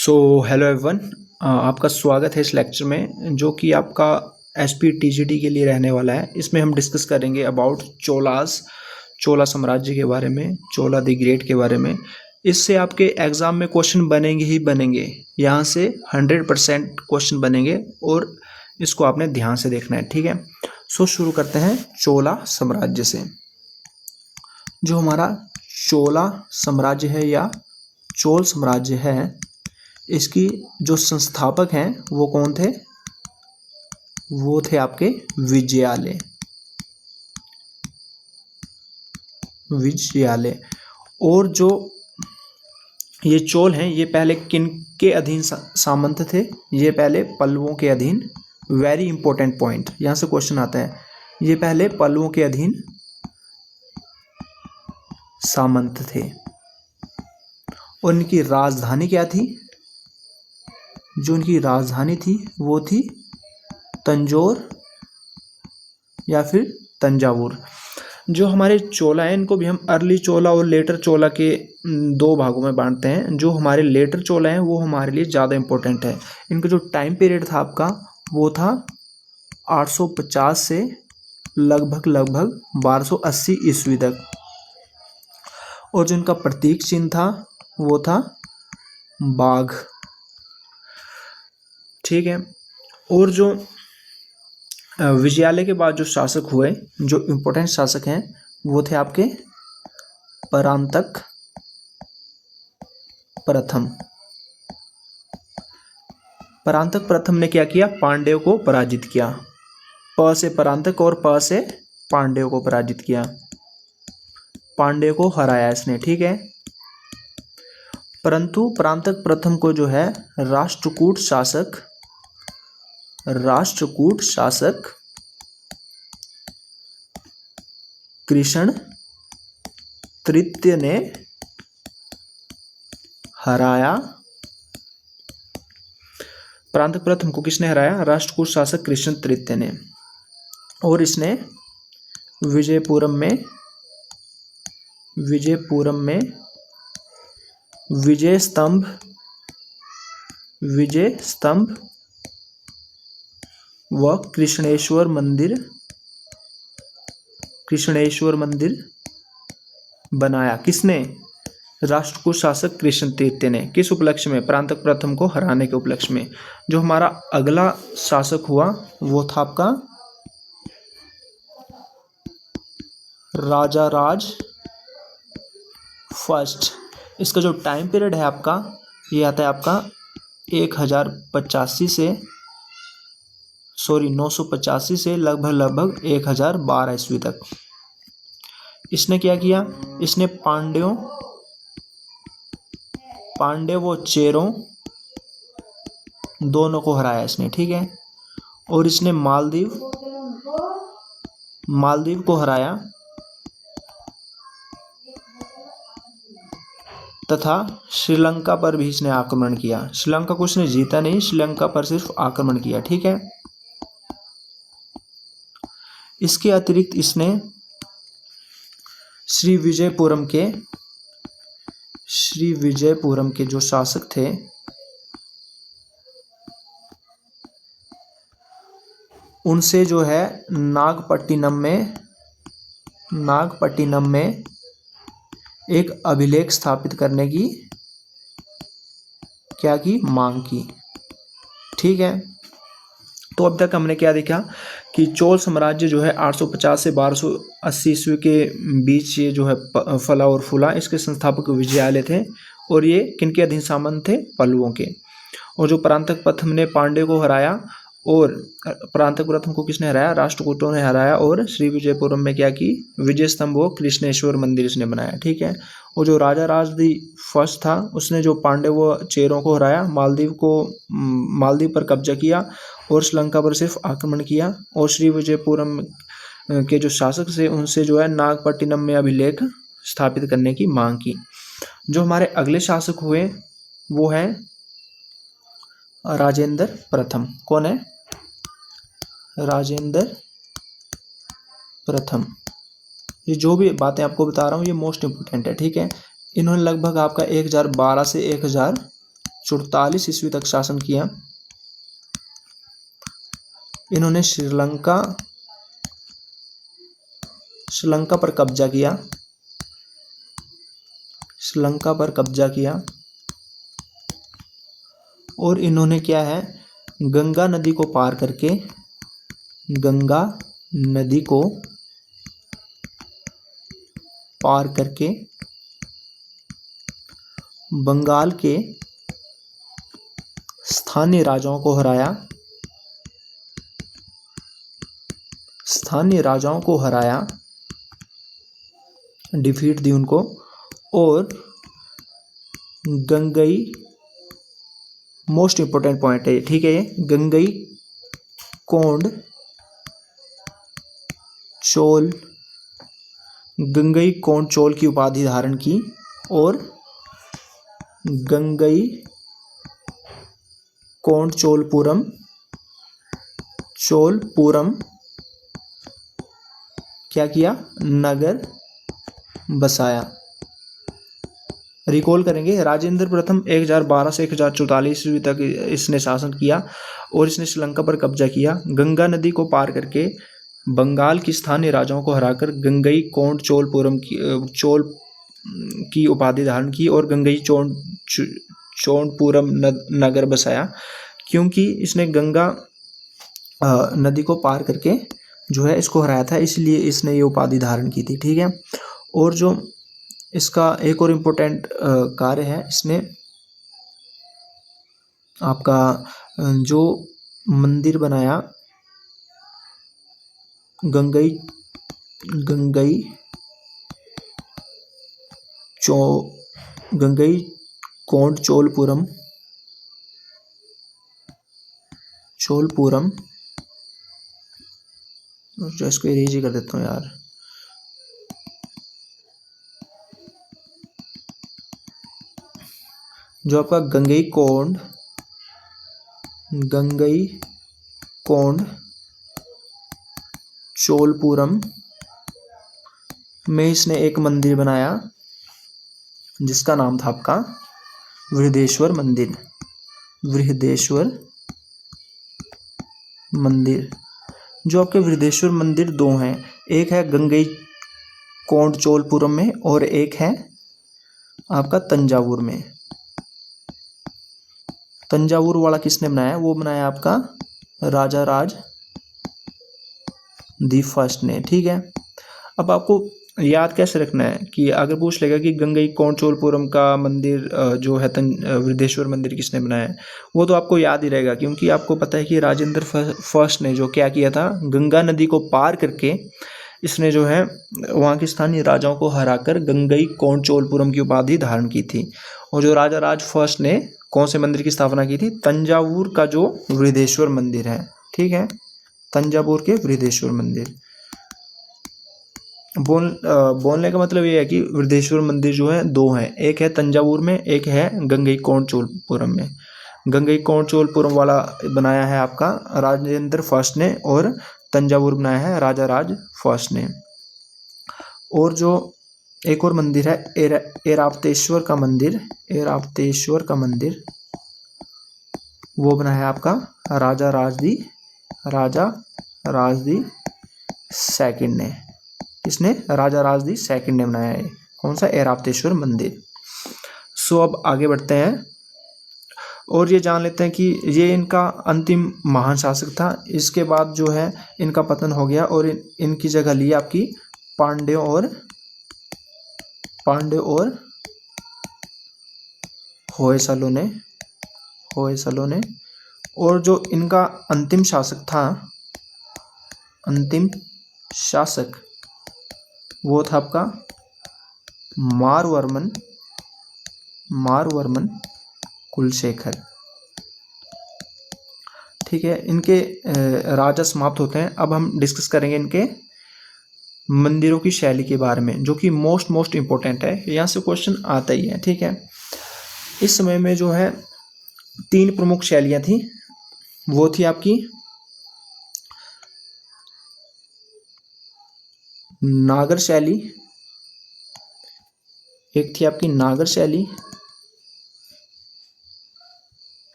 So hello everyone, आपका स्वागत है इस लेक्चर में जो कि आपका एसपीटीजीटी के लिए रहने वाला है। इसमें हम डिस्कस करेंगे अबाउट चोला साम्राज्य के बारे में, चोला द ग्रेट के बारे में। इससे आपके एग्ज़ाम में क्वेश्चन बनेंगे ही बनेंगे, यहाँ से 100% क्वेश्चन बनेंगे और इसको आपने ध्यान से देखना है, ठीक है। सो शुरू करते हैं चोला साम्राज्य से। जो हमारा चोला साम्राज्य है या चोल साम्राज्य है, इसकी जो संस्थापक हैं वो कौन थे? वो थे आपके विजयालय। और जो ये चोल हैं, ये पहले किन के अधीन सामंत थे? ये पहले पल्लवों के अधीन। वेरी इंपॉर्टेंट पॉइंट, यहाँ से क्वेश्चन आता है। ये पहले पल्लवों के अधीन सामंत थे और इनकी राजधानी क्या थी? जो इनकी राजधानी थी वो थी तंजौर या फिर तंजावुर। जो हमारे चोला हैं इनको भी हम अर्ली चोला और लेटर चोला के दो भागों में बांटते हैं। जो हमारे लेटर चोला हैं वो हमारे लिए ज़्यादा इम्पोर्टेंट है। इनका जो टाइम पीरियड था आपका वो था 850 से लगभग 1280 ईस्वी तक। और जो इनका प्रतीक चिन्ह था वो था बाघ, ठीक है। और जो विजयालय के बाद जो शासक हुए, जो इम्पोर्टेंट शासक हैं, वो थे आपके परांतक प्रथम। परांतक प्रथम ने क्या किया? पांड्यों को पराजित किया। प से परांतक और प से पांड्यों को पराजित किया, पांड्यों को हराया इसने, ठीक है। परंतु परांतक प्रथम को जो है राष्ट्रकूट शासक कृष्ण तृतीय ने हराया। परांतक प्रथम को किसने हराया? राष्ट्रकूट शासक कृष्ण तृतीय ने। और इसने विजयपुरम में विजय स्तंभ व कृष्णेश्वर मंदिर बनाया। किसने? राष्ट्रकूट शासक कृष्ण तृतीय ने। किस उपलक्ष्य में? परांतक प्रथम को हराने के उपलक्ष्य में। जो हमारा अगला शासक हुआ वो था आपका राजा राज फर्स्ट। इसका जो टाइम पीरियड है आपका, ये आता है आपका 985 से लगभग 1012 ईस्वी तक। इसने क्या किया? इसने पांड्यों व चेरों दोनों को हराया इसने, ठीक है। और इसने मालदीव को हराया तथा श्रीलंका पर भी इसने आक्रमण किया। श्रीलंका को इसने जीता नहीं, श्रीलंका पर सिर्फ आक्रमण किया, ठीक है। इसके अतिरिक्त इसने श्री विजयपुरम के जो शासक थे उनसे जो है नागपट्टिनम में एक अभिलेख स्थापित करने की मांग की, ठीक है। तो अब तक हमने क्या देखा कि चोल साम्राज्य जो है 850 से 1280 ईस्वी के बीच ये जो है फला और फूला। इसके संस्थापक विजयालय थे और ये किनके अधीन सामंत थे? पल्लवों के। और जो परांतक प्रथम ने पांड्य को हराया, और परांतक प्रथम को किसने हराया? राष्ट्रकूटों ने हराया। और श्री विजयपुरम में क्या की? विजय स्तंभ व कृष्णेश्वर मंदिर इसने बनाया, ठीक है। और जो राजा राजदी फर्स्ट था उसने जो पांड्य व चेरों को हराया, मालदीव पर कब्जा किया और श्रीलंका पर सिर्फ आक्रमण किया। और श्री विजयपुरम के जो शासक थे उनसे जो है नागपट्टिनम में अभिलेख स्थापित करने की मांग की। जो हमारे अगले शासक हुए वो है राजेंद्र प्रथम। कौन है? राजेंद्र प्रथम। ये जो भी बातें आपको बता रहा हूँ ये मोस्ट इंपोर्टेंट है, ठीक है। इन्होंने लगभग आपका 1012 से 48 ईस्वी तक शासन किया। इन्होंने श्रीलंका पर कब्जा किया। श्रीलंका पर कब्जा किया और इन्होंने क्या है, गंगा नदी को पार करके, गंगा नदी को पार करके बंगाल के स्थानीय राजाओं को हराया। स्थानीय राजाओं को हराया, डिफीट दी उनको। और गंगई, मोस्ट इंपोर्टेंट पॉइंट है, ठीक है, ये गंगई कोंड चोल, गंगई कोंड चोल की उपाधि धारण की और गंगई कोंड चोलपुरम क्या किया, नगर बसाया। रिकॉल करेंगे, राजेंद्र प्रथम 1012 से 1044 ईस्वी तक इसने शासन किया और इसने श्रीलंका पर कब्जा किया। गंगा नदी को पार करके बंगाल की स्थानीय राजाओं को हराकर गंगई कोंड चोल की उपाधि धारण की और गंगई चोलपुरम नगर बसाया। क्योंकि इसने गंगा नदी को पार करके जो है इसको हराया था, इसलिए इसने ये उपाधि धारण की थी, ठीक है। और जो इसका एक और इम्पोर्टेंट कार्य है, इसने आपका जो मंदिर बनाया गंगई कोंड चोलपुरम जो इसको इरेज ही कर देता हूँ यार, जो आपका गंगई कोंड चोलपुरम में इसने एक मंदिर बनाया जिसका नाम था आपका बृहदेश्वर मंदिर। जो आपके बृहदेश्वर मंदिर दो हैं, एक है गंगई कोंड चोलपुरम में और एक है आपका तंजावुर में। तंजावुर वाला किसने बनाया, वो बनाया आपका राजा राज दी फर्स्ट ने, ठीक है। अब आपको याद कैसे रखना है कि अगर पूछ लेगा कि गंगई कोंड चोलपुरम का मंदिर जो है बृहदेश्वर मंदिर किसने बनाया है, वो तो आपको याद ही रहेगा, क्योंकि आपको पता है कि राजेंद्र फर्स्ट ने जो क्या किया था, गंगा नदी को पार करके इसने जो है वहाँ के स्थानीय राजाओं को हराकर गंगई कोंड चोलपुरम की उपाधि धारण की थी। और जो राजा राज फर्स्ट ने कौन से मंदिर की स्थापना की थी, तंजावुर का जो बृहदेश्वर मंदिर है, ठीक है, तंजावुर के बृहदेश्वर मंदिर। बोलने का मतलब ये है कि बृहदेश्वर मंदिर जो है दो हैं, एक है तंजावुर में, एक है गंगई कोंड चोलपुरम में। गंगई कोंड चोलपुरम वाला बनाया है आपका राजेंद्र फर्स्ट ने और तंजावुर बनाया है राजा राज फर्स्ट ने। और जो एक और मंदिर है ऐरावतेश्वर का मंदिर, वो बनाया है आपका राजा राजदी सेकंड ने। इसने राजा राजदी सेकंड ने बनाया है, कौन सा, ऐरावतेश्वर मंदिर। सो अब आगे बढ़ते हैं और ये जान लेते हैं कि ये इनका अंतिम महान शासक था। इसके बाद जो है इनका पतन हो गया और इनकी जगह ली आपकी पांड्यों और होयसलों ने। और जो इनका अंतिम शासक वो था आपका मारवर्मन कुलशेखर, ठीक है। इनके राजा समाप्त होते हैं। अब हम डिस्कस करेंगे इनके मंदिरों की शैली के बारे में, जो कि मोस्ट इंपॉर्टेंट है, यहाँ से क्वेश्चन आता ही है, ठीक है। इस समय में जो है 3 प्रमुख शैलियाँ थी, वो थी आपकी नागर शैली, एक थी आपकी नागर शैली,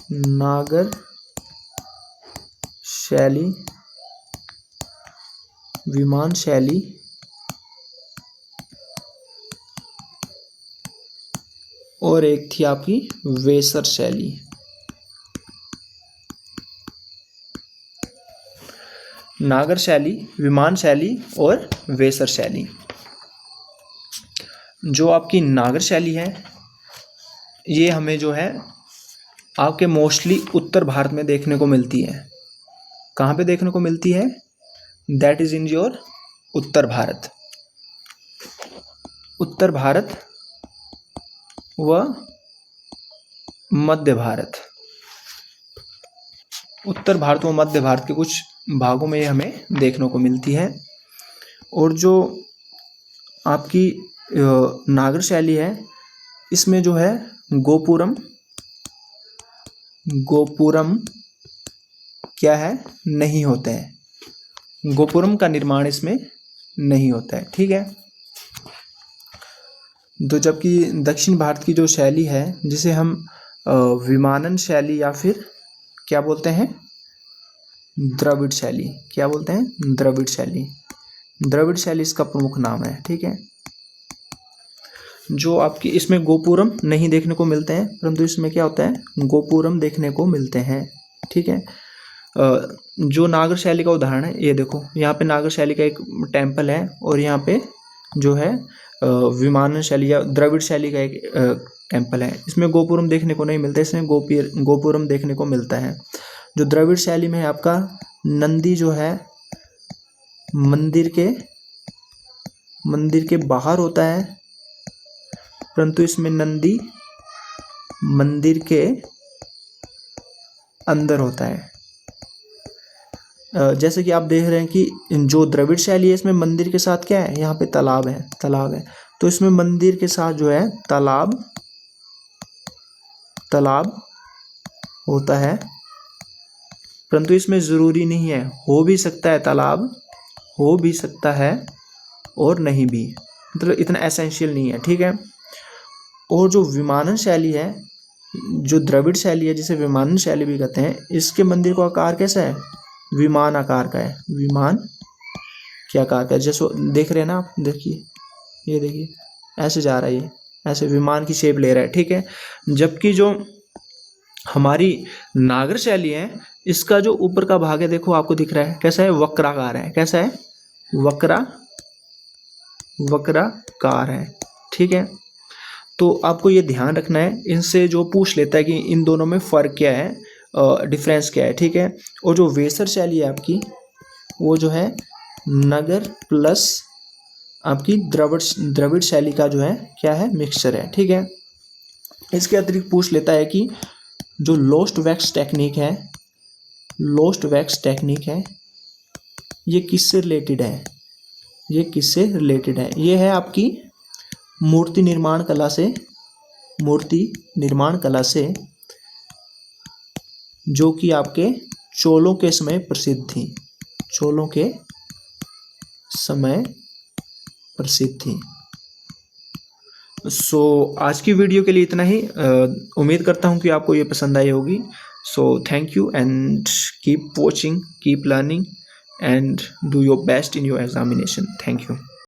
नागर शैली, विमान शैली और एक थी आपकी वेसर शैली। नागर शैली, विमान शैली और वेसर शैली। जो आपकी नागर शैली है ये हमें जो है आपके मोस्टली उत्तर भारत में देखने को मिलती है। कहाँ पे देखने को मिलती है? दैट इज इन योर उत्तर भारत। उत्तर भारत व मध्य भारत। उत्तर भारत व मध्य भारत के कुछ भागों में ये हमें देखने को मिलती है। और जो आपकी नागर शैली है इसमें जो है गोपुरम क्या है? नहीं होते हैं। गोपुरम का निर्माण इसमें नहीं होता है। ठीक है। तो जबकि दक्षिण भारत की जो शैली है जिसे हम विमानन शैली या फिर क्या बोलते हैं? द्रविड़ शैली। क्या बोलते हैं? द्रविड़ शैली। द्रविड़ शैली इसका प्रमुख नाम है। ठीक है। जो आपकी इसमें गोपुरम नहीं देखने को मिलते हैं, परंतु इसमें क्या होता है? गोपुरम देखने को मिलते हैं। ठीक है। जो नागर शैली का उदाहरण है ये देखो, यहाँ पे नागर शैली का एक टेम्पल है और यहाँ पे जो है विमानन शैली या द्रविड़ शैली का एक टेम्पल है। इसमें गोपुरम देखने को नहीं मिलता, इसमें गोपुरम देखने को मिलता है। जो द्रविड़ शैली में है आपका नंदी जो है मंदिर के बाहर होता है, परंतु इसमें नंदी मंदिर के अंदर होता है। जैसे कि आप देख रहे हैं कि जो द्रविड़ शैली है इसमें मंदिर के साथ क्या है? यहाँ पे तालाब है। तो इसमें मंदिर के साथ जो है तालाब होता है, परंतु इसमें ज़रूरी नहीं है। हो भी सकता है तालाब, हो भी सकता है और नहीं भी, मतलब इतना एसेंशियल नहीं है। ठीक है। और जो विमानन शैली है, जो द्रविड़ शैली है जिसे विमानन शैली भी कहते हैं, इसके मंदिर का आकार कैसा है? विमान आकार का है। विमान के आकार का है। जैसे देख रहे हैं ना आप, देखिए ये देखिए ऐसे जा रहा है, ये ऐसे विमान की शेप ले रहा है। ठीक है। जबकि जो हमारी नागर शैली है इसका जो ऊपर का भाग है देखो आपको दिख रहा है कैसा है? वक्राकार है। कैसा है? वक्राकार है। ठीक है। तो आपको ये ध्यान रखना है, इनसे जो पूछ लेता है कि इन दोनों में फ़र्क क्या है, डिफरेंस क्या है। ठीक है। और जो वेसर शैली है आपकी वो जो है नगर प्लस आपकी द्रविड़ शैली का जो है क्या है? मिक्सचर है। ठीक है। इसके अतिरिक्त पूछ लेता है कि जो लोस्ट वैक्स टेक्निक है ये किससे रिलेटेड है? ये है आपकी मूर्ति निर्माण कला से जो कि आपके चोलों के समय प्रसिद्ध थी। सो आज की वीडियो के लिए इतना ही। उम्मीद करता हूँ कि आपको ये पसंद आई होगी। So thank you and keep watching, keep learning and do your best in your examination. Thank you.